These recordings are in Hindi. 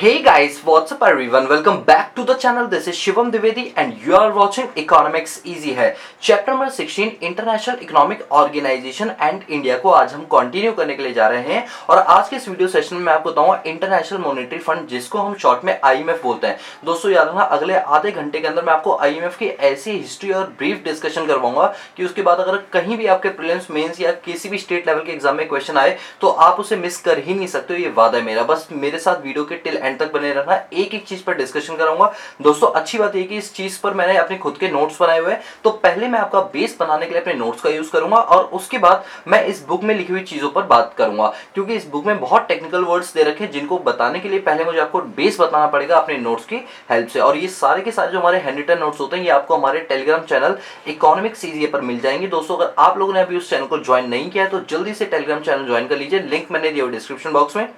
Hey guys, what's up everyone? Welcome back to the channel. This is Shivam Dwivedi and you are watching Economics Easy है chapter number 16 international economic organisation and India को आज हम कंटिन्यू करने के लिए जा रहे हैं। और आज के इस वीडियो सेशन में मैं आपको बताऊंगा इंटरनेशनल मॉनेटरी फंड, जिसको हम शॉर्ट में आईएमएफ बोलते हैं। दोस्तों याद रखना, अगले आधे घंटे के अंदर मैं आपको आईएमएफ की ऐसी हिस्ट्री और ब्रीफ डिस्कशन करवाऊंगा कि उसके बाद अगर कहीं भी आपके प्रीलिम्स, मेंस या किसी भी स्टेट लेवल के एग्जाम में क्वेश्चन आए तो आप उसे मिस कर ही नहीं सकते। ये वादा है मेरा। बस मेरे साथ वीडियो के टिल एंड तक बने रहना, एक एक चीज पर डिस्कशन कराऊंगा। दोस्तों अच्छी बात है कि इस चीज पर मैंने अपने खुद के नोट्स बनाए हुए हैं, तो पहले मैं आपका बेस बनाने के लिए अपने नोट्स का यूज करूंगा और उसके बाद मैं इस बुक में लिखी हुई चीजों पर बात करूंगा, क्योंकि इस बुक में बहुत टेक्निकल वर्ड्स दे रखे हैं जिनको बताने के लिए पहले मुझे आपको बेस बताना पड़ेगा अपने नोट्स की हेल्प से। और ये सारे के सारे जो हमारे हैंड रिटन नोट्स होते हैं ये आपको हमारे टेलीग्राम चैनल इकोनॉमिक्स ईजी पर मिल जाएंगे। दोस्तों अगर आप लोगों ने अभी उस चैनल को ज्वाइन नहीं किया है तो जल्दी से टेलीग्राम चैनल ज्वाइन कर लीजिए, लिंक मैंने दिया डिस्क्रिप्शन बॉक्स में।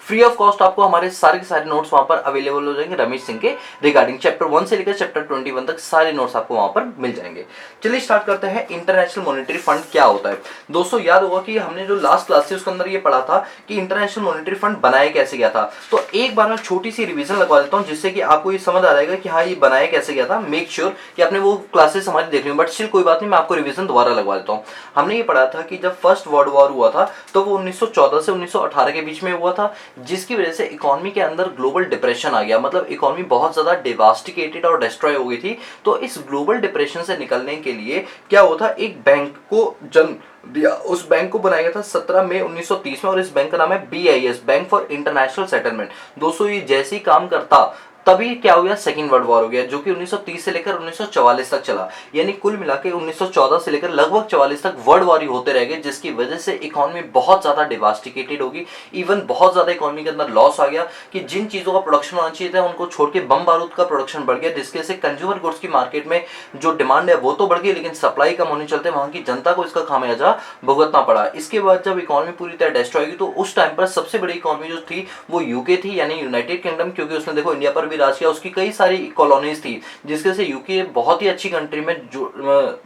फ्री ऑफ कॉस्ट आपको हमारे सारे के सारे नोट्स वहां पर अवेलेबल हो जाएंगे रमेश सिंह के रिगार्डिंग चैप्टर 1 से लेकर चैप्टर 21 तक सारे नोट्स आपको वहां पर मिल जाएंगे। चलिए स्टार्ट करते हैं। इंटरनेशनल मॉनेटरी फंड क्या होता है? दोस्तों याद होगा कि हमने जो लास्ट क्लास थी उसके अंदर ये पढ़ा था कि इंटरनेशनल मॉनेटरी फंड बनाया कैसे गया था। तो एक बार मैं छोटी सी रिविजन लगवा देता हूँ जिससे कि आपको ये समझ आ जाएगा कि हाँ ये बनाया कैसे गया था। मेक श्योर कि आपने वो क्लासेस हमारी देख ली, बट स्टिल कोई बात नहीं, मैं आपको रिविजन दोबारा लगवा देता हूँ। हमने ये पढ़ा था कि जब फर्स्ट वर्ल्ड वॉर हुआ था तो वो 1914 से 1918 के बीच में हुआ था, जिसकी वजह से इकोनॉमी के अंदर ग्लोबल डिप्रेशन आ गया। मतलब इकोनॉमी बहुत ज्यादा डिवास्टिकेटेड और डिस्ट्रॉय हो गई थी। तो इस ग्लोबल डिप्रेशन से निकलने के लिए क्या हुआ था, एक बैंक को जन्म दिया। उस बैंक को बनाया गया था 17 मई 1930 में और इस बैंक का नाम है BIS, bank for international settlement. दोस्तों ये जैसे ही काम करता तभी क्या हो गया, सेकेंड वर्ल्ड वॉर हो गया, जो कि 1930 से लेकर 1944 तक चला। यानी कुल मिला के 1914 से लेकर लगभग 44 तक वर्ल्ड वॉर ही होते रह गए, जिसकी वजह से इकोनॉमी बहुत ज्यादा डिवास्टिकेटेड होगी। इवन बहुत ज्यादा इकोनॉमी के अंदर लॉस आ गया कि जिन चीजों का प्रोडक्शन होना चाहिए था उनको छोड़ के बम बारूद का प्रोडक्शन बढ़ गया, जिसके से कंज्यूमर गुड्स की मार्केट में जो डिमांड है वो तो बढ़ गई, लेकिन सप्लाई कम होने चलते वहां की जनता को इसका खामियाजा भुगतना पड़ा। इसके बाद जब इकोनॉमी पूरी तरह डिस्ट्रॉय हुई तो उस टाइम पर सबसे बड़ी इकोनॉमी जो थी वो यूके थी, यानी यूनाइटेड किंगडम, क्योंकि उसने देखो इंडिया पर भी राज किया। उसकी कई सारी कॉलोनीज थी, जिसके से यूके बहुत ही अच्छी कंट्री में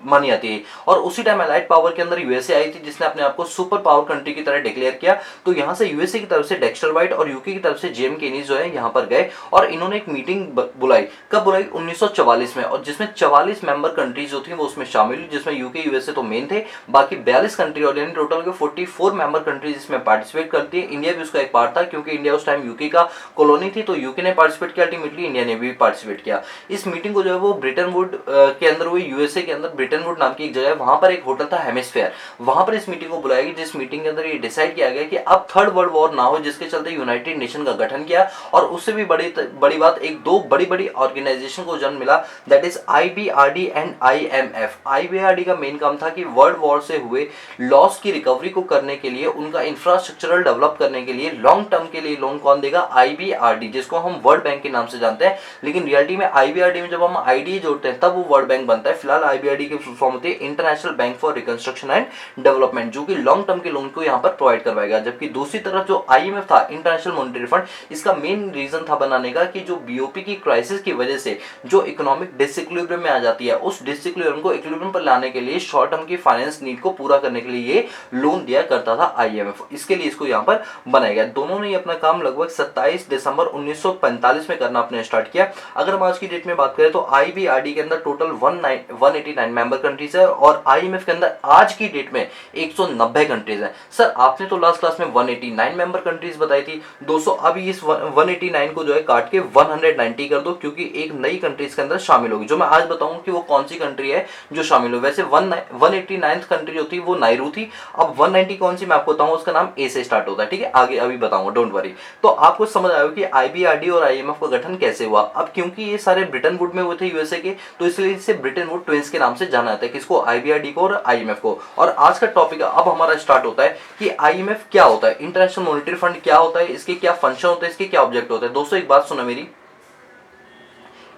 मानी जाती है। और उसी टाइम अलाइड पावर के अंदर यूएसए आई थी, जिसने अपने आप को सुपर पावर कंट्री की तरह डिक्लेयर किया। तो यहाँ से यूएसए की तरफ से डेक्स्टर वाइट और यूके की तरफ से जेम केनीज जो है यहाँ पर गए और इन्होंने एक मीटिंग बुलाई। कब बुलाई? 1944 में। और जिसमें 44 मेंबर कंट्रीज जो थी वो उसमें शामिल हुई, जिसमें यूके यूएसए तो मेन थे, बाकी 42 कंट्री और यानी टोटल के 44 मेंबर कंट्रीज इसमें पार्टिसिपेट करती है। इंडिया भी उसका एक पार्ट था, क्योंकि इंडिया उस टाइम यूके का कॉलोनी थी, तो यूके ने पार्टिसिपेट किया, अल्टीमेटली इंडिया ने भी पार्टिसिपेट किया। इस मीटिंग को जो है वो ब्रिटेन वुड के अंदर हुई, यूएसए के अंदर ब्रिटेन वुड नाम की एक जगह है, वहां पर एक होटल था हेमिस्फेयर, वहां पर इस मीटिंग को बुलाया गया, जिस मीटिंग के अंदर ये डिसाइड किया गया कि अब थर्ड वर्ल्ड वॉर ना हो, जिसके चलते यूनाइटेड नेशन का गठन किया। और उससे भी बड़ी बात, एक दो बड़ी ऑर्गेनाइजेशन को जन्म मिला, that is IBRD and IMF। IBRD का मेन काम था कि वर्ल्ड वॉर से हुए लॉस की रिकवरी को करने के लिए, उनका इंफ्रास्ट्रक्चरल डेवलप करने के लिए लॉन्ग टर्म के लिए लोन कौन देगा? IBRD, जिसको हम वर्ल्ड बैंक के नाम से जानते हैं, लेकिन रियलिटी में IBRD में जब हम आईडी जोड़ते हैं तब वो वर्ल्ड बैंक बनता है। फिलहाल IBRD की फुल फॉर्म होती है international bank for reconstruction and development, जो कि लॉन्ग टर्म के लोन को यहाँ पर प्रोवाइड करवाएगा। जबकि दूसरी तरफ जो IMF था, इंटरनेशनल मॉनेटरी फंड, इसका मेन रीजन था बनाने का कि जो BOP की क्राइसिस की वजह से जो इकोनॉमिक डिसइक्विलिब्रियम में आ जाती है, उस डिसइक्विलिब्रियम को इक्विलिब्रियम पर लाने के लिए, शॉर्ट टर्म की फाइनेंस नीड को पूरा करने के लिए ये लोन दिया करता था IMF। इसके लिए इसको यहाँ पर बनाया गया। दोनों ने अपना काम लगभग 27 दिसंबर 1945 में करना अपने स्टार्ट किया। अगर हम आज की डेट में बात करें तो IBRD के अंदर टोटल 189 मेंबर कंट्रीज है और IMF के अंदर आज की डेट में 190 कंट्रीज हैं। सर आपने तो लास्ट क्लास में 189 मेंबर कंट्रीज बताई थी। दोस्तों अभी इस 189 को जो है काट के 190 कर दो, क्योंकि एक नई कंट्रीज के अंदर शामिल होगी, जो मैं आज बताऊंगा कि वो कौन सी कंट्री है जो शामिल हो। वैसे 189 कंट्री जो थी वो नायरू थी। अब 190 कौन सी मैं आपको बताऊंगा, उसका नाम A से स्टार्ट होता है, ठीक है, आगे अभी बताऊंगा, डोंट वरी। तो आपको समझ आया कि IBRD और IMF का गठन कैसे हुआ। अब क्योंकि ये सारे ब्रिटेन वुड में हुए थे यूएसए के, तो इसलिए इसे ब्रिटेन वुड ट्विंस के नाम से जाना जाता है, किसको? IBRD को और IMF को। और आज का टॉपिक अब हमारा स्टार्ट होता है कि IMF क्या होता है, इंटरनेशनल मॉनेटरी फंड क्या होता है, इसके क्या फंक्शन होते हैं, इसके क्या ऑब्जेक्ट होते हैं। दोस्तों एक बात सुनो मेरी,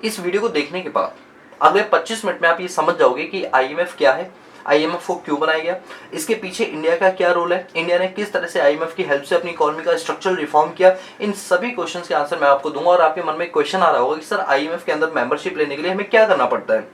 इस वीडियो को देखने के बाद अगले 25 मिनट में आप ये समझ जाओगे कि IMF क्या है, IMF को क्यों बनाया गया, इसके पीछे इंडिया का क्या रोल है, इंडिया ने किस तरह से IMF की हेल्प से अपनी इकोनॉमी का स्ट्रक्चरल रिफॉर्म किया। इन सभी क्वेश्चंस के आंसर मैं आपको दूंगा। और आपके मन में क्वेश्चन आ रहा होगा कि सर IMF के अंदर मेंबरशिप लेने के लिए हमें क्या करना पड़ता है।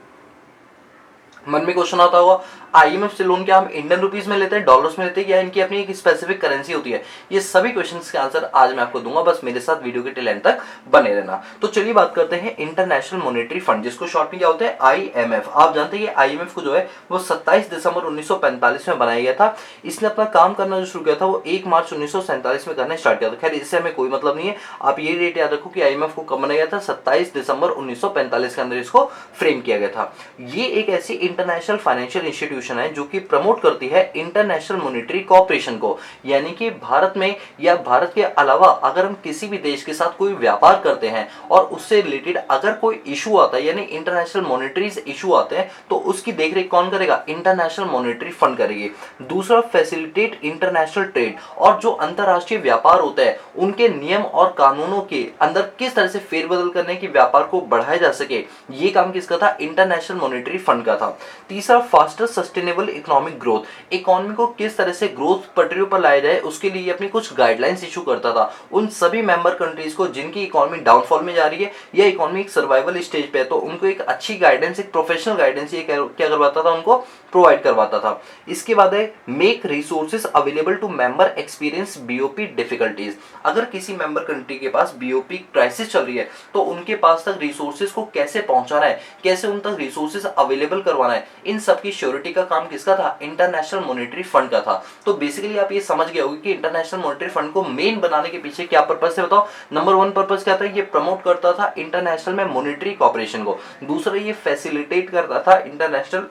मन में क्वेश्चन आता होगा, आईएमएफ से लोन क्या हम इंडियन रुपीस में लेते हैं, डॉलर्स में लेते हैं, या इनकी अपनी एक स्पेसिफिक करेंसी होती है? ये सभी क्वेश्चंस के आंसर आज मैं आपको दूंगा, बस मेरे साथ वीडियो के टिल एंड तक बने रहना। तो चलिए बात करते हैं इंटरनेशनल मॉनेटरी फंड, जिसको शॉर्ट में क्या होता है, आईएमएफ। आप जानते हैं आईएमएफ को जो है वो 27 दिसंबर 1945 में बनाया गया था। इसने अपना काम करना जो शुरू किया था वो 1 मार्च 1947 में करना स्टार्ट किया था। खैर इससे हमें कोई मतलब नहीं है, आप ये डेट याद रखो कि आईएमएफ को कब बनाया गया था, 27 दिसंबर 1945 के अंदर इसको फ्रेम किया गया था। ये एक ऐसी इंटरनेशनल फाइनेंशियल इंस्टीट्यूशन है जो कि प्रमोट करती है इंटरनेशनल मॉनेटरी कोऑपरेशन को, यानी कि भारत में या भारत के अलावा अगर हम किसी भी देश के साथ कोई व्यापार करते हैं और उससे रिलेटेड अगर कोई इशू आता है, यानी इंटरनेशनल मॉनेटरीज इशू आते हैं, तो उसकी देखरेख कौन करेगा, इंटरनेशनल मॉनेटरी फंड करेगी। दूसरा, फैसिलिटेट इंटरनेशनल ट्रेड, और जो अंतरराष्ट्रीय व्यापार होता है उनके नियम और कानूनों के अंदर किस तरह से फेरबदल करने की व्यापार को बढ़ाया जा सके, ये काम किसका था, इंटरनेशनल मॉनेटरी फंड का था। तीसरा, faster sustainable economic growth, economy को किस तरह से ग्रोथ पटरियों पर लाया जाए उसके लिए अपनी कुछ गाइडलाइंस इशू करता था उन सभी मेंबर कंट्रीज को जिनकी इकोनॉमी डाउनफॉल में जा रही है या इकोनॉमी एक सर्वाइवल स्टेज पे है, तो उनको एक अच्छी गाइडेंस, एक प्रोफेशनल गाइडेंस ये क्या करवाता था, उनको प्रोवाइड करवाता था। इसके बाद है make resources available to member experience BOP difficulties, अगर किसी मेंबर कंट्री के पास बीओपी क्राइसिस चल रही है तो उनके पास तक रिसोर्सेज को कैसे पहुंचाना है, कैसे उन तक रिसोर्सेज अवेलेबल करवाना है, इन सब की श्योरिटी का काम किसका था, इंटरनेशनल मॉनेटरी फंड का था। तो बेसिकली आप ये समझ गए होंगे कि इंटरनेशनल मॉनेटरी फंड को मेन बनाने के पीछे क्या पर्पस है, बताओ। नंबर 1 पर्पस क्या था, ये प्रमोट करता था इंटरनेशनल में मॉनेटरी कॉपरेशन को। दूसरा, ये फैसिलिटेट करता था इंटरनेशनल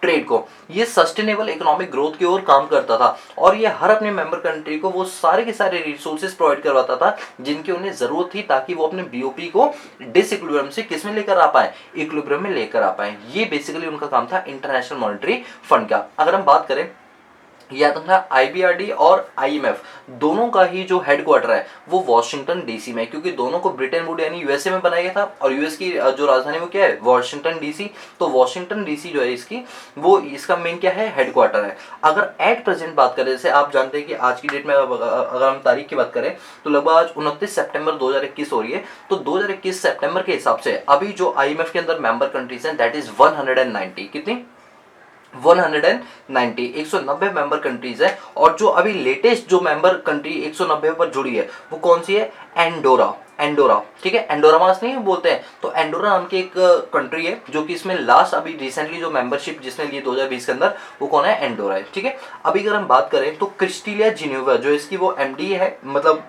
ट्रेड को। ये सस्टेनेबल इकोनॉमिक ग्रोथ की ओर काम करता था और ये हर अपने मेंबर कंट्री को वो सारे के सारे रिसोर्सेज प्रोवाइड करवाता था जिनकी उन्हें जरूरत थी, ताकि वो अपने बीओपी को डिसइक्विलिब्रियम से किस में लेकर आ पाए, इक्विलिब्रियम में लेकर आ पाए। ये बेसिकली उनका काम था इंटरनेशनल मॉनेटरी फंड का। अगर हम बात करें, याद रखना आईबीआरडी और आईएमएफ दोनों का ही जो हेडक्वार्टर है वो वॉशिंगटन डीसी में, क्योंकि दोनों को ब्रिटेन वुड यानी यूएसए में बनाया गया था और यूएस की जो राजधानी वो क्या है, वॉशिंगटन डीसी। तो वॉशिंगटन डीसी जो है इसकी, वो इसका मेन क्या है, हेडक्वार्टर है। अगर एट प्रेजेंट बात करें, जैसे आप जानते हैं कि आज की डेट में अगर हम तारीख की बात करें तो लगभग आज 29 सितंबर 2021 हो रही है। तो 2021 सितंबर के हिसाब से अभी जो आईएमएफ के अंदर मेंबर कंट्रीज हैं दैट इज 190, कितनी, 190, 190 मेंबर कंट्रीज है। और जो अभी लेटेस्ट जो मेंबर कंट्री 190 पर जुड़ी है वो कौन सी है, एंडोरा, ठीक है, एंडोरा मास नहीं बोलते हैं, तो एंडोरा नाम की एक कंट्री है जो कि इसमें लास्ट अभी रिसेंटली जो मेंबरशिप जिसने ली 2020 के अंदर, वो कौन है, एंडोरा है, ठीक है। अभी अगर हम बात करें तो क्रिस्टीलिया जिनेवा जो इसकी वो एमडी है, मतलब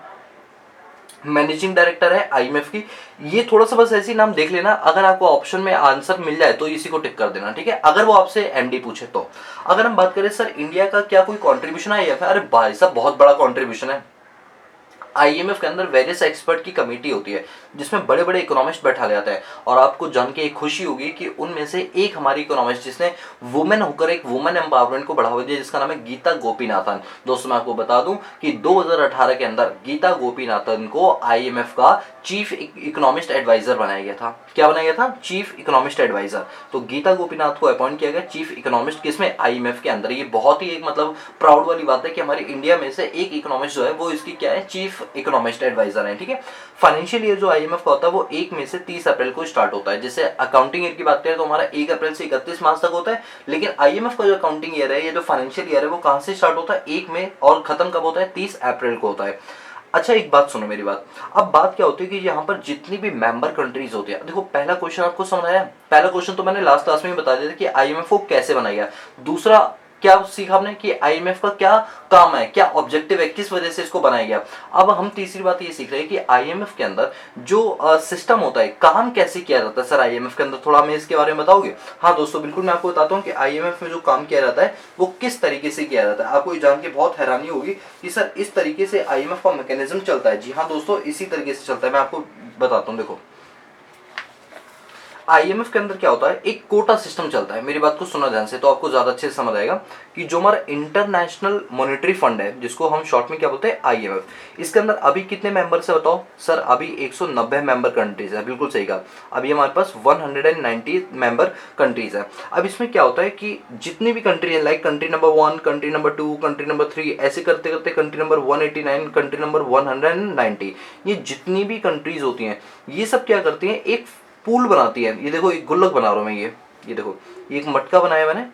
मैनेजिंग डायरेक्टर है आईएमएफ की। ये थोड़ा सा बस ऐसे ही नाम देख लेना, अगर आपको ऑप्शन में आंसर मिल जाए तो इसी को टिक कर देना, ठीक है, अगर वो आपसे एमडी पूछे तो। अगर हम बात करें सर इंडिया का क्या कोई कंट्रीब्यूशन है या फिर, अरे भाई साहब बहुत बड़ा कंट्रीब्यूशन है। आईएमएफ के अंदर वेरियस एक्सपर्ट की कमेटी होती है जिसमें बड़े बड़े इकोनॉमिस्ट बैठा जाते हैं, और आपको जान के एक खुशी होगी कि उनमें से एक हमारी इकोनॉमिस्ट जिसने वुमेन होकर एक वुमेन एम्पावरमेंट को बढ़ावा दिया, जिसका नाम है गीता गोपीनाथन। दोस्तों मैं आपको बता दूं कि 2018 के अंदर गीता गोपीनाथन को आईएमएफ का चीफ इकोनॉमिस्ट एडवाइजर बनाया गया था। क्या बनाया गया था, चीफ इकोनॉमिस्ट एडवाइजर। तो गीता गोपीनाथ को अपॉइंट किया गया चीफ इकोनॉमिस्ट किसमें, आईएमएफ के अंदर। ये बहुत ही एक मतलब प्राउड वाली बात है कि हमारी इंडिया में से एक इकोनॉमिस्ट जो है वो इसकी क्या है, चीफ इकोनॉमिस्ट एडवाइजर है, ठीक है। फाइनेंशियल ईयर जो आईएमएफ का होता है वो 1 मई से 30 अप्रैल को स्टार्ट होता है। जैसे अकाउंटिंग ईयर की बात करें तो हमारा 1 अप्रैल से 31 मार्च तक होता है, लेकिन आईएमएफ का जो अकाउंटिंग ईयर है, ये जो फाइनेंशियल ईयर है वो कहां से स्टार्ट होता है, 1 मई, और खत्म कब होता है, 30 अप्रैल को होता है। अच्छा एक बात सुनो मेरी बात, अब बात क्या होती है कि यहाँ पर जितनी भी मेंबर कंट्रीज होती है, देखो पहला क्वेश्चन आपको समझ आया, पहला क्वेश्चन तो मैंने लास्ट क्लास में ही बता दिया था कि आईएमएफ को कैसे बनाया। दूसरा क्या सीखा हमने कि आईएमएफ का क्या काम है, क्या ऑब्जेक्टिव है, किस वजह से इसको बनाया गया। अब हम तीसरी बात ये सीख रहे हैं कि आईएमएफ के अंदर जो सिस्टम होता है, काम कैसे किया जाता है। सर आईएमएफ के अंदर थोड़ा हमें इसके बारे में बताओगे। हाँ दोस्तों बिल्कुल, मैं आपको बताता हूँ कि आईएमएफ में जो काम किया जाता है वो किस तरीके से किया जाता है। आपको ये जान के बहुत हैरानी होगी कि सर इस तरीके से आईएमएफ का मैकेनिज्म चलता है। जी हाँ दोस्तों, इसी तरीके से चलता है, मैं आपको बताता हूँ। देखो आईएमएफ के अंदर क्या होता है, एक कोटा सिस्टम चलता है। मेरी बात को सुना ध्यान से तो आपको ज्यादा अच्छे से समझ आएगा कि जो हमारा इंटरनेशनल मॉनेटरी फंड है, जिसको हम शॉर्ट में क्या बोलते हैं, आईएमएफ, इसके अंदर अभी कितने मेंबर्स है बताओ। सर अभी 190 मेंबर कंट्रीज है, बिल्कुल सही कहा। अभी हमारे पास 190 मेंबर कंट्रीज है। अब इसमें क्या होता है कि जितनी भी कंट्री है, like country number 1, country number 2, country number 3, ऐसे करते करते कंट्री नंबर 189, कंट्री नंबर 190, ये जितनी भी कंट्रीज होती हैं ये सब क्या करती हैं, एक पूल बनाती है। ये देखो एक गुल्लक बना रहा हूं मैं, ये देखो, ये एक मटका बनाया मैंने,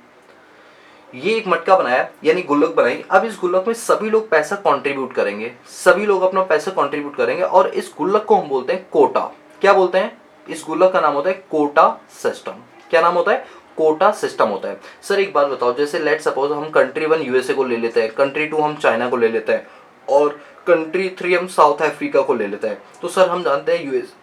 ये एक मटका बनाया यानी गुल्लक बनाई। अब इस गुल्लक में सभी लोग पैसा कंट्रीब्यूट करेंगे, सभी लोग अपना पैसा कंट्रीब्यूट करेंगे और इस गुल्लक को हम बोलते हैं कोटा। क्या बोलते हैं? इस गुल्लक का नाम होता है कोटा सिस्टम। क्या नाम होता है? कोटा सिस्टम होता है। सर एक बात बताओ, जैसे लेट सपोज हम कंट्री 1 यूएसए को ले लेते हैं, कंट्री 2 हम चाइना को ले लेते हैं और कंट्री 3 हम साउथ अफ्रीका को ले लेते हैं। तो सर हम जानते हैं यूएस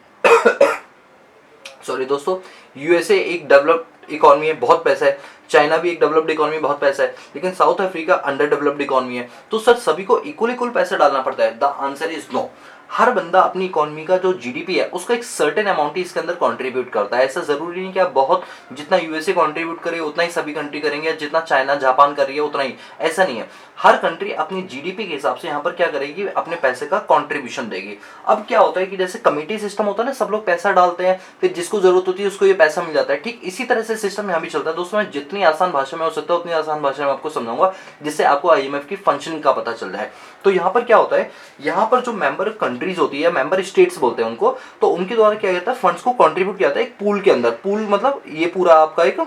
सॉरी दोस्तों, यूएसए एक डेवलप्ड इकोनॉमी है, बहुत पैसा है। चाइना भी एक डेवलप्ड इकोनॉमी, बहुत पैसा है। लेकिन south Africa under developed economy है। तो सर सभी को इक्वल इक्वल पैसा डालना पड़ता है? The answer is no. हर बंदा अपनी इकोनॉमी का जो जीडीपी है उसका एक सर्टेन अमाउंट ही इसके अंदर कंट्रीब्यूट करता है। ऐसा जरूरी नहीं कि आप बहुत, जितना यूएसए कंट्रीब्यूट करे उतना ही सभी कंट्री करेंगे, जितना चाइना जापान कर रही है उतना ही, ऐसा नहीं है। हर कंट्री अपनी जीडीपी के हिसाब से यहाँ पर क्या करेगी, अपने पैसे का कंट्रीब्यूशन देगी। अब क्या होता है कि जैसे कमेटी सिस्टम होता है ना, सब लोग पैसा डालते हैं, फिर जिसको जरूरत होती है उसको ये पैसा मिल जाता है। ठीक इसी तरह से सिस्टम यहाँ भी चलता है। दोस्तों मैं जितनी आसान भाषा में हो सकता है उतनी आसान भाषा में आपको समझाऊंगा, जिससे आपको आईएमएफ की फंक्शनिंग का पता चल जाए। तो यहाँ पर क्या होता है, यहाँ पर जो मेंबर कंट्रीज होती है, मेंबर स्टेट्स बोलते हैं उनको, तो उनके द्वारा क्या जाता है, फंड्स को कंट्रीब्यूट किया जाता है एक पूल के अंदर। पूल मतलब ये पूरा आपका एक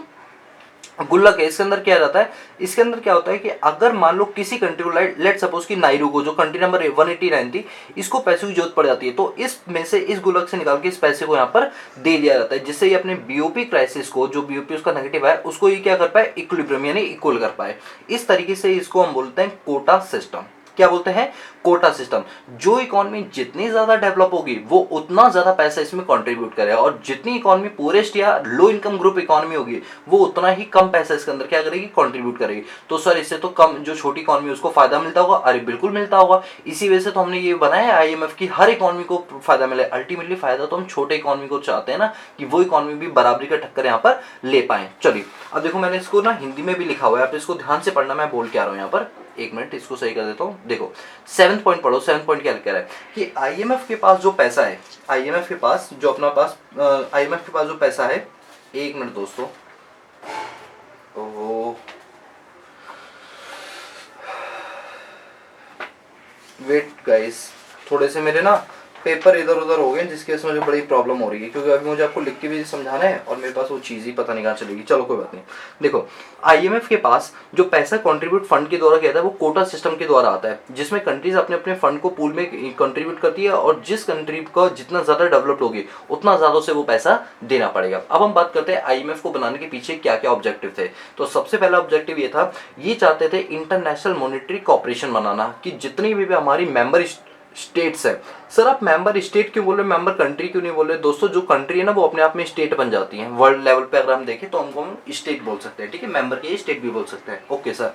गुल्लक है। इसके अंदर क्या जाता है, इसके अंदर क्या होता है कि अगर मान लो किसी कंट्री को, लेट सपोज कि नायरू को, जो कंट्री नंबर 189 थी, इसको पैसे की जरूरत पड़ जाती है, तो इसमें से इस गुल्लक से निकाल के इस पैसे को यहाँ पर दे दिया जाता है, जिससे ये अपने बीओपी क्राइसिस को, जो बीओपी उसका नेगेटिव है, उसको ये क्या कर पाए, इक्विलिब्रियम यानी इक्वल कर पाए। इस तरीके से इसको हम बोलते हैं कोटा सिस्टम। क्या बोलते हैं? Quota system. जो इकोनॉमी जितनी ज्यादा डेवलप होगी वो उतना ज्यादा पैसा इसमें कंट्रीब्यूट करेगा, और जितनी इकोनॉमी पूरेस्ट या लो इनकम ग्रुप इकोनॉमी होगी वो उतना ही कम पैसा इसके अंदर क्या करेगी, कंट्रीब्यूट करेगी। तो सर इससे तो कम, जो छोटी इकोनॉमी उसको फायदा मिलता होगा? अरे बिल्कुल मिलता होगा। इसी वजह से तो हमने ये बनाया आईएमएफ की हर इकोनॉमी को फायदा मिले। अल्टीमेटली फायदा तो हम छोटे इकोनॉमी को चाहते हैं ना, कि वो इकोनॉमी भी बराबरी का टक्कर यहाँ पर ले पाए। चलिए अब देखो, मैंने इसको ना हिंदी में भी लिखा हुआ है, आप इसको ध्यान से पढ़ना, मैं बोल के आ रहा हूँ यहाँ पर। एक मिनट इसको सही कर देता हूँ। देखो 7th पॉइंट पढ़ो। 7th पॉइंट क्या लिख रहा है कि आईएमएफ के पास जो पैसा है, आईएमएफ के पास जो अपना पास आईएमएफ के पास जो पैसा है, एक मिनट दोस्तों, ओहो वेट गाइस, थोड़े से मेरे ना पेपर इधर उधर हो गए जिसकी वजह से मुझे बड़ी प्रॉब्लम हो रही है, क्योंकि अभी मुझे आपको लिख के भी समझाना है और मेरे पास वो चीज़ ही पता नहीं कहाँ चलेगी। चलो कोई बात नहीं। देखो आईएमएफ के पास जो पैसा कंट्रीब्यूट फंड के द्वारा किया था वो कोटा सिस्टम के द्वारा आता है, जिसमें कंट्रीज अपने अपने फंड को पूल में कंट्रीब्यूट करती है, और जिस कंट्री का जितना ज़्यादा डेवलप्ड होगी उतना ज़्यादा से वो पैसा देना पड़ेगा। अब हम बात करते हैं आईएमएफ को बनाने के पीछे क्या क्या ऑब्जेक्टिव थे। तो सबसे पहला ऑब्जेक्टिव ये था, ये चाहते थे इंटरनेशनल मॉनेटरी कॉपरेशन बनाना, कि जितनी भी हमारी मेंबर स्टेट्स है। सर आप मेंबर स्टेट क्यों बोल रहे, मेंबर कंट्री क्यों नहीं बोल रहे? दोस्तों जो कंट्री है ना वो अपने आप में स्टेट बन जाती है। वर्ल्ड लेवल पे अगर हम देखें तो हमको हम स्टेट बोल सकते हैं, ठीक है, मेंबर के स्टेट भी बोल सकते हैं। ओके सर,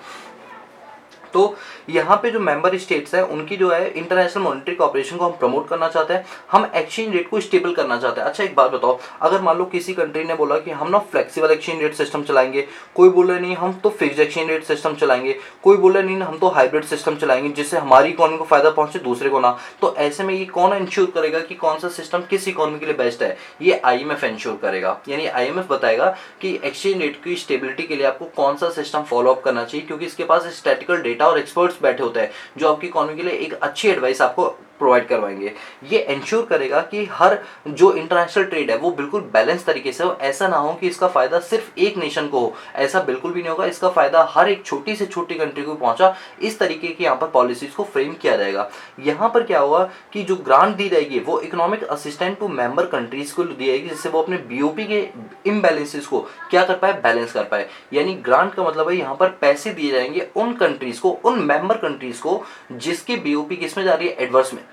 तो यहाँ पे जो मेंबर स्टेट्स है उनकी जो है इंटरनेशनल मॉनेटरी कॉपरेशन को हम प्रमोट करना चाहते हैं, हम एक्सचेंज रेट को स्टेबल करना चाहते हैं। अच्छा एक बात बताओ, अगर मान लो किसी कंट्री ने बोला कि हम ना फ्लेक्सिबल एक्सचेंज रेट सिस्टम चलाएंगे, कोई बोले नहीं हम तो फिक्स एक्सचेंज रेट सिस्टम चलाएंगे, कोई बोले नहीं हम तो हाइब्रिड सिस्टम चलाएंगे, जिससे हमारी इकोनॉमी को फायदा पहुंचे दूसरे को ना, तो ऐसे में ये कौन इंश्योर करेगा कि कौन सा सिस्टम किस इकोनॉमी के लिए बेस्ट है? ये आईएमएफ इंश्योर करेगा। यानी आईएमएफ बताएगा कि एक्सचेंज रेट की स्टेबिलिटी के लिए आपको कौन सा सिस्टम फॉलो अप करना चाहिए, क्योंकि इसके पास स्टैटिकल डेटा और एक्सपर्ट्स बैठे होता है जो आपकी इकोनॉमी के लिए एक अच्छी एडवाइस आपको प्रोवाइड करवाएंगे। ये इंश्योर करेगा कि हर जो इंटरनेशनल ट्रेड है वो बिल्कुल बैलेंस तरीके से हो। ऐसा ना हो कि इसका फायदा सिर्फ एक नेशन को हो, ऐसा बिल्कुल भी नहीं होगा। इसका फायदा हर एक छोटी से छोटी कंट्री को पहुंचा, इस तरीके की यहाँ पर पॉलिसीज को फ्रेम किया जाएगा। यहाँ पर क्या होगा कि जो ग्रांट दी जाएगी वो economic assistant to member countries को दी जाएगी, जिससे वो अपने बीओपी के इम्बैलेंसेस को क्या कर पाए, बैलेंस कर पाए। यानी ग्रांट का मतलब है यहाँ पर पैसे दिए जाएंगे उन कंट्रीज को, उन मेंबर कंट्रीज को जिसकी बीओपी किस में जा रही है, एडवर्स में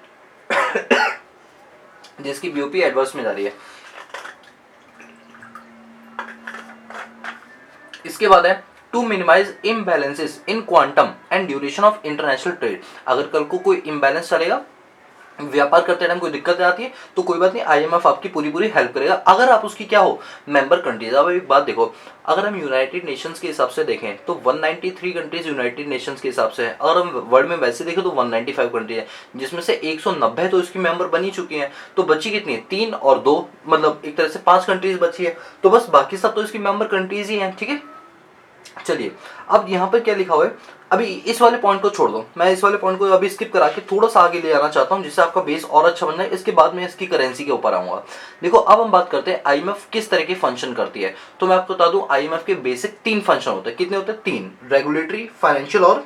जिसकी बीओपी एडवर्स में जा रही है। इसके बाद है to minimise imbalances in quantum and duration of international trade. अगर कल को कोई इम्बैलेंस चलेगा, व्यापार करते टाइम कोई दिक्कत आती है, तो कोई बात नहीं, आईएमएफ आपकी पूरी पूरी हेल्प करेगा अगर आप उसकी क्या हो, मेंबर कंट्रीज। अब एक बात देखो, अगर हम यूनाइटेड नेशंस के हिसाब से देखें तो 193 कंट्रीज यूनाइटेड नेशंस के हिसाब से है। अगर हम वर्ल्ड में वैसे देखें तो 195 कंट्री है, जिसमें से 190 तो इसकी मेंबर बनी चुकी हैं। तो बची कितनी है, 3 और 2, मतलब एक तरह से 5 कंट्रीज बची है। तो बस बाकी सब तो इसकी मेंबर कंट्रीज ही हैं, ठीक है। चलिए, अब यहाँ पर क्या लिखा हुआ है, अभी इस वाले पॉइंट को छोड़ दो, मैं इस वाले पॉइंट को अभी स्किप करा के थोड़ा सा आगे ले जाना चाहता हूँ जिससे आपका बेस और अच्छा बन जाए। इसके बाद मैं इसकी करेंसी के ऊपर आऊंगा। देखो, अब हम बात करते हैं आईएमएफ किस तरह की फंक्शन करती है। तो मैं आपको बता दूं, आईएमएफ के बेसिक 3 फंक्शन होते हैं। कितने होते हैं? 3, रेगुलेटरी, फाइनेंशियल और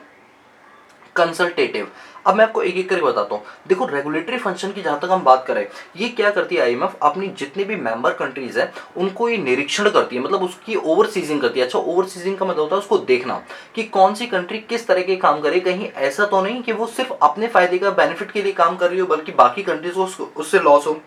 कंसल्टेटिव। अब मैं आपको एक एक करके बताता हूँ। देखो, रेगुलेटरी फंक्शन की जहां तक हम बात करें, ये क्या करती है आईएमएफ, अपनी जितने भी मेंबर कंट्रीज है उनको ये निरीक्षण करती है, मतलब उसकी ओवरसीजिंग करती है। अच्छा, ओवरसीजिंग का मतलब होता है उसको देखना कि कौन सी कंट्री किस तरह के काम करे, कहीं ऐसा तो नहीं कि वो सिर्फ अपने फायदे का, बेनिफिट के लिए काम कर रही हो बल्कि बाकी कंट्रीज को उससे लॉस हो।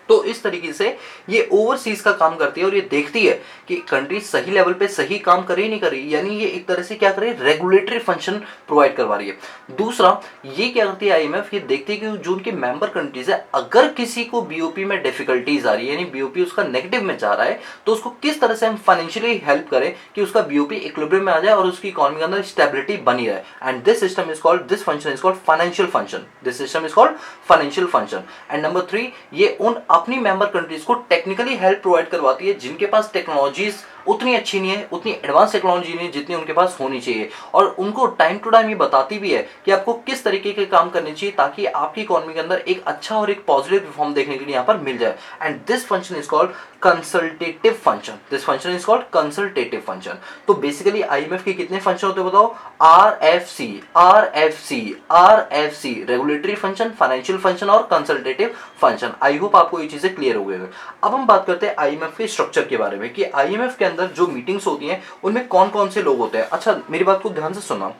तो इस तरीके से ये ओवरसीज का काम करती है और ये देखती है कि कंट्री सही लेवल पे सही काम कर रही नहीं कर रही, यानी ये एक तरह से क्या कर रही है, रेगुलेटरी फंक्शन प्रोवाइड करवा रही है। दूसरा, ये क्या करती है आईएमएफ, ये देखती है कि जो उनके मेंबर कंट्रीज है, अगर किसी को बीओपी में डिफिकल्टीज आ रही है, यानी बीओपी उसका नेगेटिव में जा रहा है, तो उसको किस तरह से हम फाइनेंशियली हेल्प करें कि उसका बीओपी इक्विलिब्रियम में आ जाए और उसकी इकोनॉमी के अंदर स्टेबिलिटी बनी रहे। And this system is called, this function is called financial function. This system is called financial function. And number 3, ये उन अपनी मेंबर कंट्रीज को टेक्निकली हेल्प प्रोवाइड करवाती है जिनके पास टेक्नोलॉजीज उतनी अच्छी नहीं है, उतनी एडवांस टेक्नोलॉजी नहीं है जितनी उनके पास होनी चाहिए, और उनको टाइम टू टाइम ये बताती भी है कि आपको किस तरीके के काम करने चाहिए ताकि आपकी इकोनॉमी के अंदर एक अच्छा और एक पॉजिटिव परफॉर्म देखने के लिए यहाँ पर मिल जाए। And this function is called consultative function. This function is called consultative function. तो बेसिकली आईएमएफ के कितने फंक्शन होते हैं बताओ? RFC, RFC, RFC, regulatory function, financial function और कंसल्टेटिव फंक्शन। आई होप आपको ये चीजें क्लियर हो गई। अब हम बात करते हैं आईएमएफ के स्ट्रक्चर के बारे में कि आईएमएफ के अंदर जो मीटिंग्स होती हैं उनमें कौन कौन से लोग होते हैं। अच्छा, मेरी बात को ध्यान से सुनना,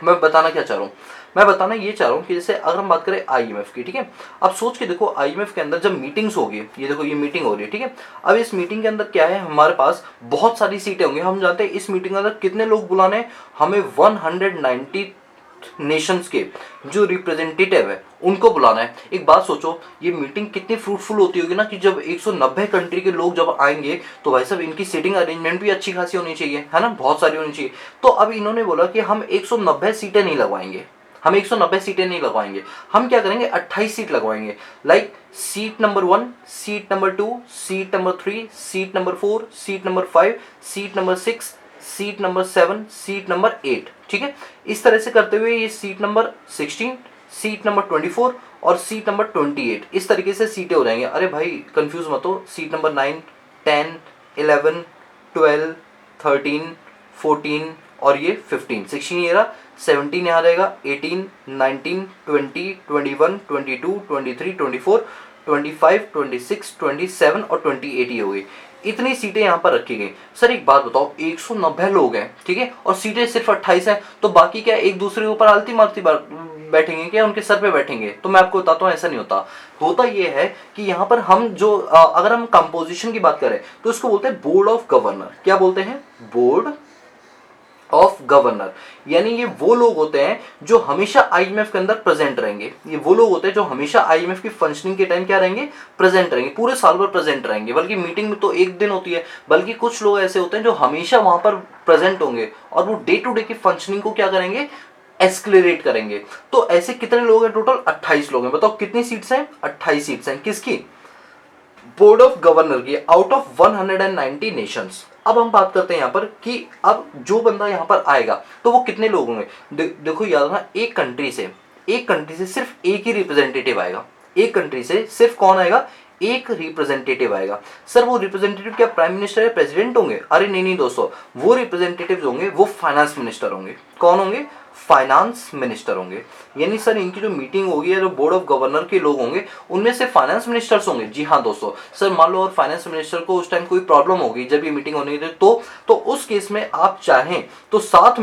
मैं बताना क्या चाह रहा हूँ, मैं बताना ये चाह रहा हूँ कि जैसे अगर हम बात करें आईएमएफ की, ठीक है, अब सोच के देखो आईएमएफ के अंदर जब मीटिंग्स होगी, ये देखो ये मीटिंग हो रही है, ठीक है, अब इस मीटिंग के अंदर क्या है, हमारे पास बहुत सारी सीटें होंगी। हम जानते हैं इस मीटिंग के अंदर कितने लोग बुलाने हैं, हमें 190 नेशंस के जो रिप्रेजेंटेटिव है उनको बुलाना है। एक बात सोचो, ये मीटिंग कितनी फ्रूटफुल होती होगी ना, कि जब 190 कंट्री के लोग जब आएंगे तो भाई साहब इनकी सीटिंग अरेंजमेंट भी अच्छी खासी होनी चाहिए, है ना, बहुत सारी होनी चाहिए। तो अब इन्होंने बोला कि हम 190 सीटें नहीं लगवाएंगे, हम 190 सीटें नहीं लगवाएंगे, हम क्या करेंगे, 28 सीट लगवाएंगे। Like seat number 1, seat number 2, seat number 3, seat number 4, seat number 5, seat number 6, seat number 7, seat number 8, ठीक है। इस तरह से करते हुए ये सीट नंबर 16, सीट नंबर 24 और सीट नंबर 28, इस तरीके से सीटें हो जाएंगे। अरे भाई कंफ्यूज मत हो, सीट नंबर 9, 10, 11, 12, 13, 14 और ये 15, 16 ये रहा, 17 यहाँ रहेगा, 18, 19, 20, 21, 22, 23, 24, 25, 26, 27 और 28 ये हो गई। इतनी सीटें यहाँ पर रखी गई। सर एक बात बताओ, 190 लोग हैं, ठीक है, और सीटें सिर्फ 28 हैं, तो बाकी क्या एक दूसरे के ऊपर आलती मारती बैठेंगे क्या, उनके सर पे बैठेंगे? तो मैं आपको बताता हूँ ऐसा नहीं होता। होता ये है कि यहाँ पर हम जो अगर हम कंपोजिशन की बात करें तो इसको बोलते हैं बोर्ड ऑफ गवर्नर। क्या बोलते हैं? Board of governor. यानी ये वो लोग होते हैं जो हमेशा आईएमएफ के अंदर प्रेजेंट रहेंगे। ये वो लोग होते हैं जो हमेशा आईएमएफ की फंक्शनिंग के टाइम क्या रहेंगे, प्रेजेंट रहेंगे, पूरे साल भर प्रेजेंट रहेंगे। बल्कि मीटिंग में तो एक दिन होती है, बल्कि कुछ लोग ऐसे होते हैं जो हमेशा वहां पर प्रेजेंट होंगे और वो डे टू डे की फंक्शनिंग को क्या करेंगे, एस्केलेरेट करेंगे। तो ऐसे कितने लोग हैं? टोटल 28 लोग हैं। बताओ कितनी सीट्स हैं? 28 सीट्स हैं। किसकी? बोर्ड ऑफ गवर्नर की, आउट ऑफ 190 नेशंस। अब हम बात करते हैं यहाँ पर कि अब जो बंदा यहाँ पर आएगा तो वो कितने लोग होंगे। देखो याद रखना, एक कंट्री से सिर्फ एक ही रिप्रेजेंटेटिव आएगा। एक कंट्री से सिर्फ कौन आएगा? एक रिप्रेजेंटेटिव आएगा। सर वो रिप्रेजेंटेटिव क्या प्राइम मिनिस्टर या प्रेसिडेंट होंगे? अरे नहीं नहीं दोस्तों, वो रिप्रेजेंटेटिव होंगे वो फाइनेंस मिनिस्टर होंगे। कौन होंगे? फाइनेंस मिनिस्टर होंगे। यानी सर इनकी जो मीटिंग होगी या जो बोर्ड ऑफ गवर्नर के लोग होंगे उनमें से फाइनेंस मिनिस्टर्स होंगे। जी हाँ दोस्तों, सर मान लो और फाइनेंस मिनिस्टर को उस टाइम कोई प्रॉब्लम होगी जब ये मीटिंग होने की, तो उस केस में आप चाहें तो साथ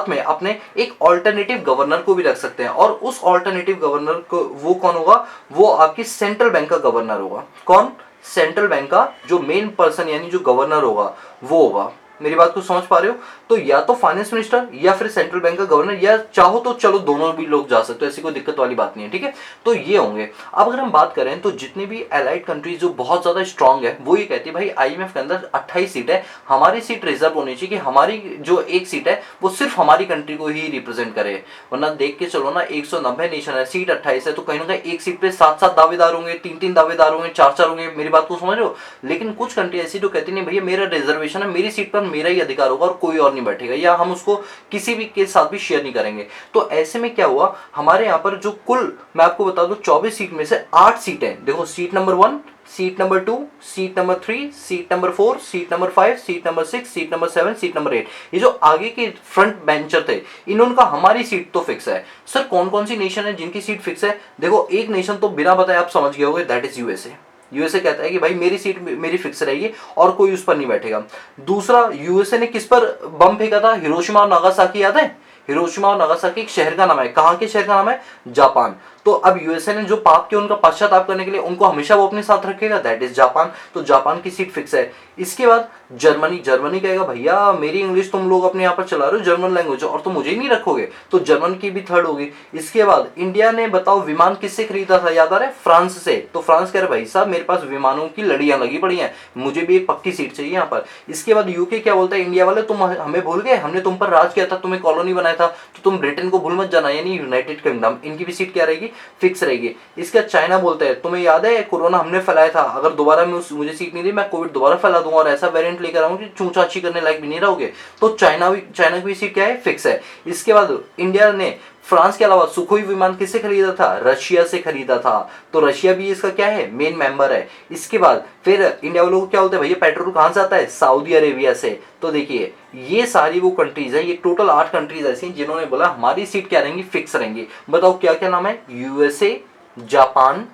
में अपने एक ऑल्टरनेटिव गवर्नर को भी रख सकते हैं। और उस ऑल्टरनेटिव गवर्नर को वो कौन होगा? वो आपकी सेंट्रल बैंक का गवर्नर होगा। कौन? सेंट्रल बैंक का जो मेन पर्सन यानी जो गवर्नर होगा वो होगा। मेरी बात को समझ पा रहे हो? तो या तो फाइनेंस मिनिस्टर या फिर सेंट्रल बैंक का गवर्नर, या चाहो तो चलो दोनों भी लोग जा सकते हो, ऐसी कोई दिक्कत वाली बात नहीं है, ठीक है। तो ये होंगे। अब अगर हम बात करें तो जितने भी एलाइड कंट्रीज जो बहुत ज्यादा स्ट्रांग है वो ये कहती है भाई आईएमएफ के अंदर 28 सीट है, हमारी सीट रिजर्व होनी चाहिए कि हमारी जो एक सीट है वो सिर्फ हमारी कंट्री को ही रिप्रेजेंट करे। वरना देख के चलो ना, 190 नेशन है, सीट 28 है, तो कहीं ना कहीं एक सीट पे 7-7 दावेदार होंगे, 3-3 दावेदार होंगे, 4-4 होंगे। मेरी बात को समझ रहे हो? लेकिन कुछ कंट्री ऐसी जो कहती नहीं भैया मेरा रिजर्वेशन है, मेरी सीट पर मेरा ही अधिकार होगा और कोई और नहीं बैठेगा, या हम उसको किसी भी के साथ भी शेयर नहीं करेंगे। तो ऐसे में क्या हुआ, हमारे यहाँ पर जो कुल मैं आपको बता दूं 24 सीट में से 8 सीटें, देखो seat number 1, seat number 2, seat number 3, seat number 4, seat number 5, seat number 6, seat number 7, seat number 8, ये जो आगे के फ्रंट बेंचर थे इन्होंने कहा हमारी सीट तो फिक्स है। सर कौन कौन सी नेशन है जिनकी सीट फिक्स है? देखो एक नेशन तो बिना बताए आप समझ गए होंगे, दैट इज यूएसए। यूएसए कहता है कि भाई मेरी सीट मेरी फिक्स रहेगी और कोई उस पर नहीं बैठेगा। दूसरा, यूएसए ने किस पर बम फेंका था? हिरोशिमा और नागासाकी, याद है? हिरोशिमा और नागासाकी एक शहर का नाम है, कहां के शहर का नाम है? जापान। तो अब यूएसए ने जो पाप किया उनका पश्चाताप करने के लिए उनको हमेशा वो अपने साथ रखेगा, दैट इज जापान। तो जापान की सीट फिक्स है। इसके बाद जर्मनी, जर्मनी कहेगा भैया मेरी इंग्लिश तुम लोग अपने यहाँ पर चला रहे हो जर्मन लैंग्वेज और तुम मुझे ही नहीं रखोगे, तो जर्मन की भी थर्ड होगी। इसके बाद इंडिया ने बताओ विमान किससे खरीदा था, याद आ रहा है? फ्रांस से। तो फ्रांस कह रहे भाई साहब मेरे पास विमानों की लड़ियां लगी पड़ी हैं, मुझे भी एक पक्की सीट चाहिए यहाँ पर। इसके बाद यूके क्या बोलता है, इंडिया वाले तुम हमें भूल गए, हमने तुम पर राज किया था, तुम्हें कॉलोनी बनाया था, तो तुम ब्रिटेन को भूल मत जाना, यानी यूनाइटेड किंगडम, इनकी भी सीट क्या रहेगी? फिक्स रहेगी। इसका चाइना बोलता है तुम्हें याद है कोरोना हमने फैलाया था, अगर दोबारा मुझे सीट नहीं दी मैं कोविड दोबारा फैला दूंगा और ऐसा वेरिएंट लेकर आऊंगा कि चूचाची करने लायक भी नहीं रहोगे। तो चाइना की भी सीट क्या है? फिक्स है। इसके बाद इंडिया ने फ्रांस के अलावा सुखोई विमान किससे खरीदा था? रशिया से खरीदा था। तो रशिया भी इसका क्या है? मेन मेंबर है। इसके बाद फिर इंडिया वालों को क्या बोलते हैं, भैया पेट्रोल कहां से आता है? सऊदी अरेबिया से। तो देखिए ये सारी वो कंट्रीज है, ये टोटल 8 कंट्रीज ऐसी जिन्होंने बोला हमारी सीट क्या रहेंगी? फिक्स रहेंगी। बताओ क्या क्या नाम है? USA, Japan,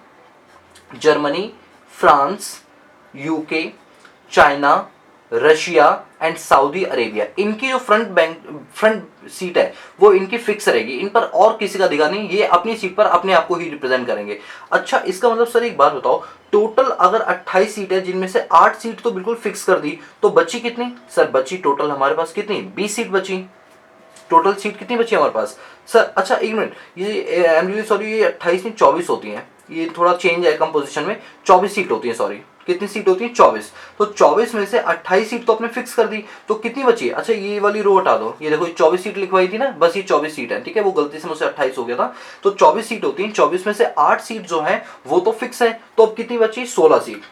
Germany, France, UK, China, Russia and Saudi Arabia. इनकी जो फ्रंट सीट है वो इनकी फिक्स रहेगी, इन पर और किसी का अधिकार नहीं, ये अपनी सीट पर अपने आप को ही रिप्रेजेंट करेंगे। अच्छा इसका मतलब सर एक बात बताओ, टोटल अगर 28 सीट है जिनमें से 8 सीट तो बिल्कुल फिक्स कर दी, तो बची कितनी? सर बची टोटल हमारे पास कितनी? 20 सीट बची। टोटल सीट कितनी बची हमारे पास सर? अच्छा एक मिनट, ये आई एम रियली सॉरी, ये 28 में 24 होती हैं, ये थोड़ा चेंज है कंपोजिशन में, 24 सीट होती है, सॉरी कितनी सीट होती है? 24। तो 24 में से 28 सीट तो आपने फिक्स कर दी, तो कितनी बची? अच्छा ये वाली रो हटा दो, ये देखो 24 सीट लिखवाई थी ना, बस ये 24 सीट है, ठीक है, वो गलती से मुझसे 28 हो गया था। तो 24 सीट होती है, 24 में से 8 सीट जो है वो तो फिक्स है, तो अब कितनी बची? 16 सीट।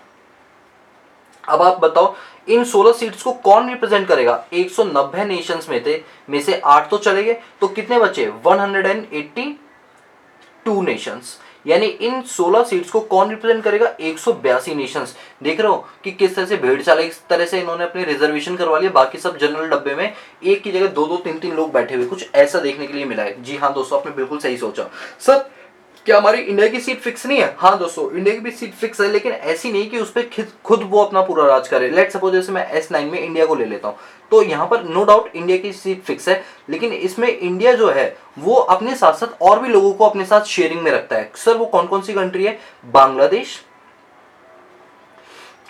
अब आप बताओ इन 16 सीट्स को कौन रिप्रेजेंट करेगा? 190 नेशंस में से 8 तो चले गए, तो कितने बचे? 182 नेशंस। यानी इन 16 सीट्स को कौन रिप्रेजेंट करेगा? 182 नेशंस। देख रहे हो कि किस तरह से भेड़ चाल इस तरह से इन्होंने अपनी रिजर्वेशन करवा लिया, बाकी सब जनरल डब्बे में एक की जगह 2-2 3-3 लोग बैठे हुए, कुछ ऐसा देखने के लिए मिला है। जी हाँ दोस्तों, आपने बिल्कुल सही सोचा। सर क्या हमारी इंडिया की सीट फिक्स नहीं है? हाँ दोस्तों, इंडिया की भी सीट फिक्स है, लेकिन ऐसी नहीं कि उस पर खुद वो अपना पूरा राज करे। लेट सपोज जैसे मैं S9 में इंडिया को ले लेता हूँ, तो यहाँ पर नो डाउट इंडिया की सीट फिक्स है, लेकिन इसमें इंडिया जो है वो अपने साथ साथ और भी लोगों को अपने साथ शेयरिंग में रखता है। सर वो कौन कौन सी कंट्री है? बांग्लादेश,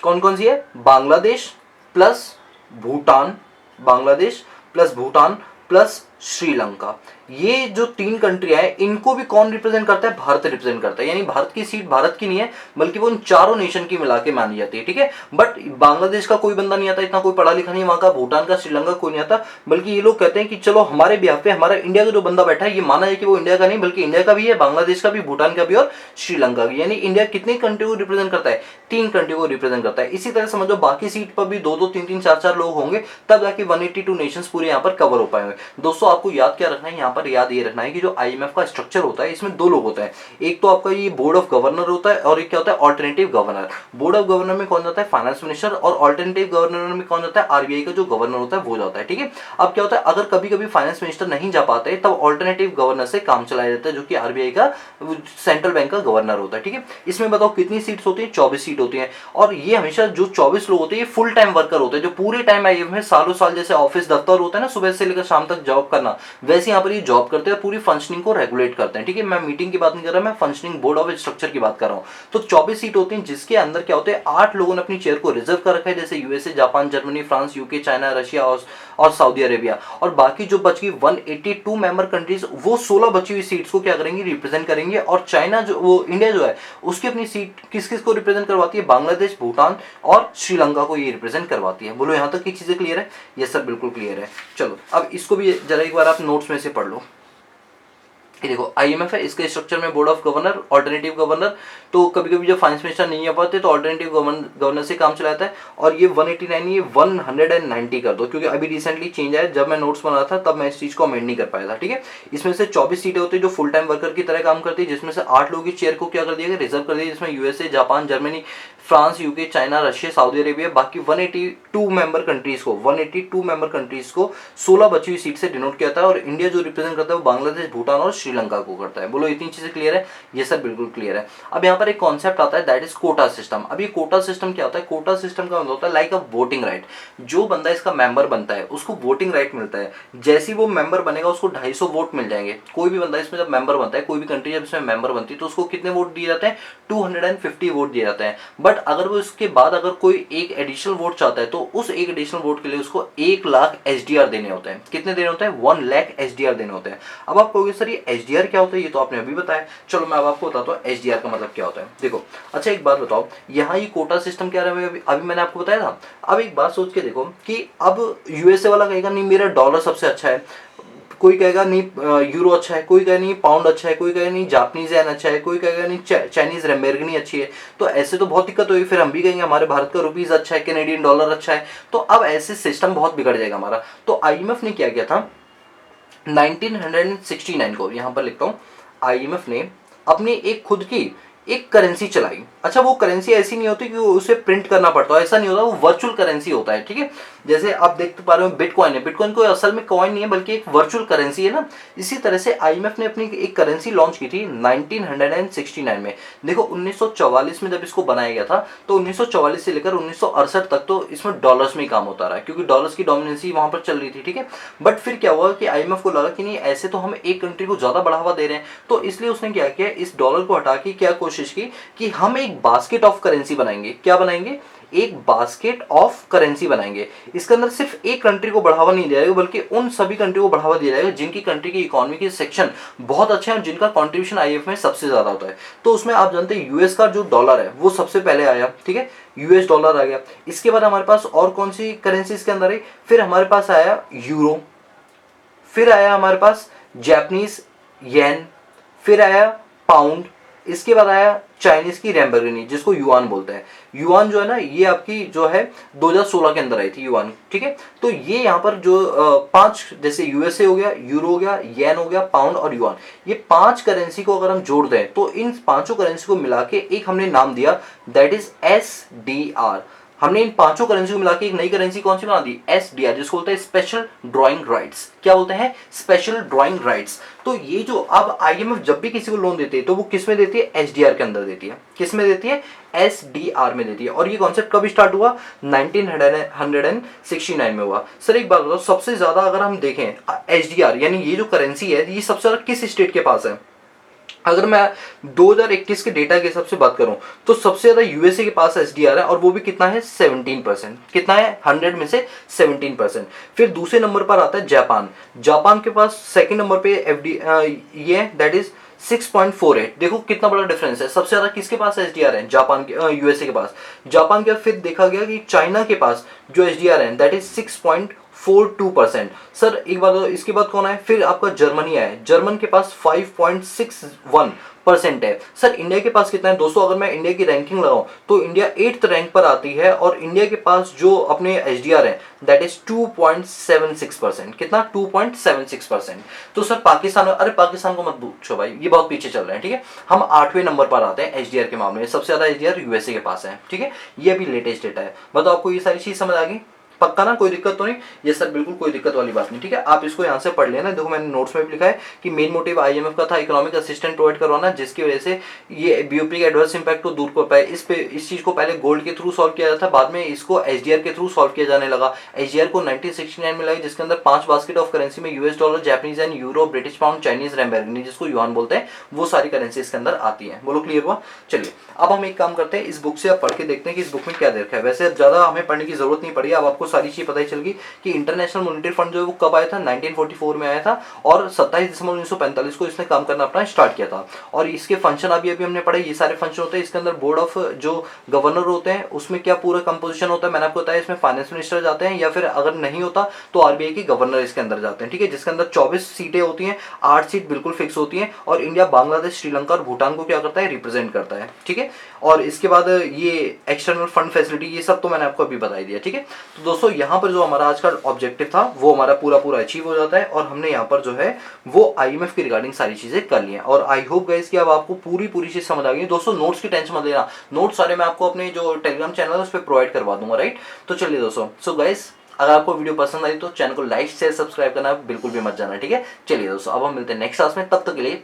कौन कौन सी है? Bangladesh plus Bhutan, Bangladesh plus Bhutan plus Sri Lanka. ये जो 3 कंट्रियां हैं इनको भी कौन रिप्रेजेंट करता है? भारत रिप्रेजेंट करता है। यानी भारत की सीट भारत की नहीं है, बल्कि वो इन चारों नेशन की मिला के मानी जाती है, ठीक है। बट बांग्लादेश का कोई बंदा नहीं आता, इतना कोई पढ़ा लिखा नहीं वहां का, भूटान का, श्रीलंका कोई नहीं आता, बल्कि ये लोग कहते हैं कि चलो हमारे बिहाफ पे हमारा इंडिया का जो बंदा बैठा है ये माना है कि वो इंडिया का नहीं बल्कि इंडिया का भी है, बांग्लादेश का भी, भूटान का भी और श्रीलंका का। यानी इंडिया कितनी कंट्री को रिप्रेजेंट करता है? 3 कंट्री को रिप्रेजेंट करता है। इसी तरह समझो बाकी सीट पर भी 2-2 3-3 4-4 लोग होंगे, तब जाके 182 नेशंस पूरे यहाँ पर कवर हो पाएंगे। दोस्तों आपको याद क्या रखना है यहाँ पर? याद ये रखना है कि जो आईएमएफ का स्ट्रक्चर होता है इसमें 2 लोग होते हैं, एक तो आपका ये बोर्ड ऑफ गवर्नर होता है और एक क्या होता है? Alternative governor. Board of governor में कौन जाता है? फाइनेंस मिनिस्टर, और ऑल्टरनेटिव गवर्नर में कौन जाता है? आरबीआई का जो गवर्नर होता है वो जाता है, ठीक है। अब क्या होता है, अगर कभी कभी फाइनेंस मिनिस्टर नहीं जा पाते तब ऑल्टरनेटिव गवर्नर से काम चलाया जाता है, जो कि आरबीआई का सेंट्रल बैंक का गवर्नर होता है, ठीक है। इसमें बताओ कितनी सीट्स होती है? 24 सीट होती है। और ये हमेशा जो 24 लोग होते हैं ये फुल टाइम वर्कर होते हैं, जो पूरे टाइम आईएमएफ में सालों साल जैसे ऑफिस दफ्तर होता है ना, सुबह से लेकर शाम तक जॉब करना, वैसे यहाँ पर ये जॉब करते हैं, पूरी फंक्शनिंग को रेगुलेट करते हैं, ठीक है। मैं मीटिंग की बात नहीं कर रहा, मैं फंक्शनिंग बोर्ड ऑफ स्ट्रक्चर की बात कर रहा हूँ। तो 24 सीट होती हैं, जिसके अंदर क्या होते हैं? 8 लोगों ने अपनी चेयर को रिजर्व कर रखा है, जैसे USA, Japan, Germany, France, UK, China, Russia और सऊदी अरेबिया। और बाकी जो बच गई 182 मेंबर कंट्रीज, वो 16 बची हुई सीट्स को क्या करेंगी? रिप्रेजेंट करेंगे। और चाइना जो वो इंडिया जो है उसकी अपनी सीट किस किस को रिप्रेजेंट करवाती है? बांग्लादेश, भूटान और श्रीलंका को ये रिप्रेजेंट करवाती है। बोलो यहाँ तक की चीजें क्लियर है? ये सब बिल्कुल क्लियर है। चलो अब इसको भी जरा एक बार आप नोट्स में से पढ़ लो। ये देखो आईएमएफ है, इसके स्ट्रक्चर में board of governor, alternative governor, तो कभी कभी जब फाइनेंस मिनिस्टर नहीं आ पाते तो ऑल्टरनेटिव गवर्नर से काम चलाता है। और ये 189 ये 190 कर दो, क्योंकि अभी रिसेंटली चेंज आया, जब मैं नोट्स बना था तब मैं इस चीज को अमेंड नहीं कर पाया था, ठीक है। इसमें से 24 सीटें होती है जो फुल टाइम वर्कर की तरह काम करती है, जिसमें से 8 लोगों की चेयर को क्या कर दिया गया, रिजर्व कर दिया, जिसमें USA, Japan, Germany, France, UK, China, Russia, Saudi Arabia, बाकी 182 मेंबर कंट्रीज को 16 बची हुई सीट से डिनोट किया था। और इंडिया जो रिप्रेजेंट करता है वो बांग्लादेश, भूटान और श्रीलंका को करता है। बोलो इतनी चीजें क्लियर है? ये सर बिल्कुल क्लियर है। अब यहाँ पर एक कॉन्सेप्ट आता है दैट इज कोटा सिस्टम। अब ये कोटा सिस्टम क्या होता है? कोटा सिस्टम का मतलब होता है लाइक अ वोटिंग राइट। जो बंदा इसका मेंबर बनता है उसको वोटिंग राइट मिलता है। जैसे ही वो मेंबर बनेगा उसको 250 वोट मिल जाएंगे। कोई भी बंदा इसमें जब मेंबर बनता है, कोई भी कंट्री जब इसमें मेंबर बनती है तो उसको कितने वोट दिए जाते हैं? 250 वोट दिए जाते हैं। बट अगर वो इसके बाद अगर कोई एक एडिशनल वोट चाहता है तो उस एक एडिशनल वोट के लिए उसको 1 लाख एसडीआर देने होते हैं। कितने देने होते हैं? 1 लाख एसडीआर देने होते हैं। अब आप कहोगे सर ये एसडीआर क्या होता है? ये तो आपने अभी बताया। चलो मैं अब आपको बताता हूँ एसडीआर का मतलब क्या होता है। देखो अच्छा एक बात बताओ, यहाँ ये कोटा सिस्टम क्या रहा है? अभी मैंने आपको बताया था। अब एक बात सोच के देखो कि अब यूएसए वाला कहेगा नहीं मेरा डॉलर सबसे अच्छा है, कोई कहेगा नहीं यूरो अच्छा है, कोई कहेगा नहीं पाउंड अच्छा है, कोई कहेगा नहीं जापानीज येन अच्छा है, कोई कहेगा नहीं चाइनीज रेमबर्गिनी अच्छी है। तो ऐसे तो बहुत दिक्कत होगी। फिर हम भी कहेंगे हमारे भारत का रुपीज अच्छा है, कैनेडियन डॉलर अच्छा है। तो अब ऐसे सिस्टम बहुत बिगड़ जाएगा हमारा। तो आईएमएफ ने क्या किया था 1969 को, यहां पर लिखता हूं, आईएमएफ ने अपनी एक खुद की एक करेंसी चलाई। अच्छा वो करेंसी ऐसी नहीं होती कि उसे प्रिंट करना पड़ता है, ऐसा नहीं होता, वो वर्चुअल करेंसी होता है, ठीक है। जैसे आप देख पा रहे हो बिटकॉइन है, बिटकॉइन कोई असल में कॉइन नहीं है बल्कि एक वर्चुअल करेंसी है ना। इसी तरह से आईएमएफ ने अपनी एक करेंसी लॉन्च की थी 1969 में। देखो 1944 में जब इसको बनाया गया था तो 1944 से लेकर 1968 तक तो इसमें डॉलर्स में ही काम होता रहा, क्योंकि डॉलर्स की डोमिनेंसी वहां पर चल रही थी, ठीक है। बट फिर क्या हुआ कि आईएमएफ को लगा कि नहीं ऐसे तो हम एक कंट्री को ज्यादा बढ़ावा दे रहे हैं, तो इसलिए उसने क्या किया, इस डॉलर को हटा के क्या कोशिश की कि हम एक बास्केट ऑफ करेंसी बनाएंगे। क्या बनाएंगे? एक बास्केट ऑफ करेंसी बनाएंगे। इसके अंदर सिर्फ एक कंट्री को बढ़ावा नहीं दिया जाएगा बल्कि उन सभी कंट्री को बढ़ावा दिया जाएगा जिनकी कंट्री की इकोनॉमी के सेक्शन बहुत अच्छे हैं और जिनका कंट्रीब्यूशन आईएमएफ में सबसे ज्यादा होता है। तो उसमें आप जानते हैं यूएस का जो डॉलर है वो सबसे पहले आया, ठीक है, यूएस डॉलर आ गया। इसके बाद हमारे पास और कौन सी करेंसी इसके अंदर आई? फिर हमारे पास आया यूरो, फिर आया हमारे पास जापानीज येन, फिर आया पाउंड, इसके बाद आया चाइनीज की रेमबर्गिनी जिसको युआन बोलते हैं। युआन जो है ना ये आपकी जो है 2016 के अंदर आई थी युआन, ठीक है। तो ये यहाँ पर जो 5 जैसे यूएसए हो गया, यूरो हो गया, येन हो गया, पाउंड और युआन, ये 5 करेंसी को अगर हम जोड़ दें तो इन पांचों करेंसी को मिला के एक हमने नाम दिया दैट इज एसडीआर। हमने इन पांचों करेंसी को मिला के एक नई करेंसी कौन सी बना दी? एसडीआर, जिसको बोलते हैं स्पेशल ड्राइंग राइट्स। क्या बोलते हैं? Special drawing rights. तो ये जो अब आईएमएफ जब भी किसी को लोन देती है तो वो किस में देती है? एसडीआर के अंदर देती है। किस में देती है? एसडीआर में देती है। और ये कॉन्सेप्ट कब स्टार्ट हुआ? 1969 में हुआ। सर एक बात बताओ, सबसे ज्यादा अगर हम देखें एसडीआर यानी ये जो करेंसी है ये सबसे ज्यादा किस स्टेट के पास है? अगर मैं 2021 के डेटा के हिसाब से बात करूं तो सबसे ज्यादा यूएसए के पास एसडीआर है और वो भी कितना है? 17%। कितना है? 100 में से 17%। फिर दूसरे नंबर पर आता है जापान। जापान के पास सेकंड नंबर पे एफडी ये दैट इज 6.48। देखो कितना बड़ा डिफरेंस है। सबसे ज्यादा किसके पास एसडीआर है? जापान के, यूएसए के पास। जापान के फिर देखा गया कि चाइना के पास जो एसडीआर है दैट इज 6.42%। सर एक बात, इसके बाद कौन है? फिर आपका जर्मनी है। जर्मन के पास 5.61% है। सर इंडिया के पास कितना है? दोस्तों अगर मैं इंडिया की रैंकिंग लगाऊं तो इंडिया 8th रैंक पर आती है और इंडिया के पास जो अपने एसडीआर है दैट इज 2.76%। कितना? 2.76%। तो सर पाकिस्तान, अरे पाकिस्तान को मत पूछो भाई, ये बहुत पीछे चल रहे हैं, ठीक है। हम 8वें नंबर पर आते हैं एसडीआर के मामले में। सबसे ज्यादा एसडीआर यूएसए के पास है, ठीक है। ये अभी लेटेस्ट डेटा है। बताओ आपको ये सारी चीज समझ आ गई? पक्का ना? कोई दिक्कत तो नहीं? ये सर बिल्कुल कोई दिक्कत वाली बात नहीं, ठीक है। आप इसको यहाँ से पढ़ लेना। देखो मैंने नोट्स में भी लिखा है कि मेन मोटिव आईएमएफ का था इकोनॉमिक असिस्टेंस प्रोवाइड करवाना, जिसकी वजह से ये बीओपी के एडवर्स इंपैक्ट को दूर कर पाए। इस चीज को पहले गोल्ड के थ्रू सॉल्व किया जाता था, बाद में इसको एसडीआर के थ्रू सॉल्व किया जाने लगा। एसडीआर को 1969 में लगा, जिसके अंदर 5 बास्केट ऑफ करेंसी में US dollar, Japanese yen, euro, British pound, Chinese renminbi जिसको युआन बोलते हैं, वो सारी करेंसी इसके अंदर आती है। बोलो क्लियर हुआ? चलिए अब हम एक काम करते हैं, इस बुक से आप पढ़ के देखते हैं कि इस बुक में क्या देखा है। वैसे ज्यादा हमें पढ़ने की जरूरत नहीं पड़ी, अब आपको सारी चीज़ पता ही चल गई कि इंटरनेशनल मॉनिटरी फंड जो है वो कब आया था, 1944 में आया था और 27 दिसंबर 1945 को इसने काम करना अपना स्टार्ट किया था। और इसके फंक्शन अभी अभी हमने पढ़े, ये सारे फंक्शन होते हैं। इसके अंदर बोर्ड ऑफ जो गवर्नर होते हैं उसमें क्या पूरा कंपोजिशन होता है, मैंने आपको बताया। इसमें फाइनेंस मिनिस्टर जाते हैं या फिर अगर नहीं होता तो आरबीआई के गवर्नर इसके अंदर जाते हैं, ठीक है। जिसके अंदर 24 सीटें होती हैं, 8 सीट बिल्कुल फिक्स होती हैं और इंडिया बांग्लादेश, श्रीलंका और भूटान को क्या करता है, रिप्रेजेंट करता है, ठीक है। और इसके बाद ये एक्सटर्नल फंड फैसिलिटी, ये सब तो मैंने आपको अभी बता ही दिया, ठीक है। तो दोस्तों यहाँ पर जो हमारा आज का ऑब्जेक्टिव था वो हमारा पूरा पूरा अचीव हो जाता है और हमने यहाँ पर जो है वो आईएमएफ की रिगार्डिंग सारी चीजें कर ली हैं। और आई होप गाइस कि अब आपको पूरी पूरी चीज समझ आ गई। दोस्तों नोट्स की टेंशन मत लेना, नोट्स सारे मैं आपको अपने जो टेलीग्राम चैनल है उस पर प्रोवाइड करवा दूंगा, राइट। तो चलिए दोस्तों, सो गाइस अगर आपको वीडियो पसंद आई तो चैनल को लाइक शेयर सब्सक्राइब करना बिल्कुल भी मत जाना, ठीक है। चलिए दोस्तों अब हम मिलते हैं नेक्स्ट क्लास में, तब तक के लिए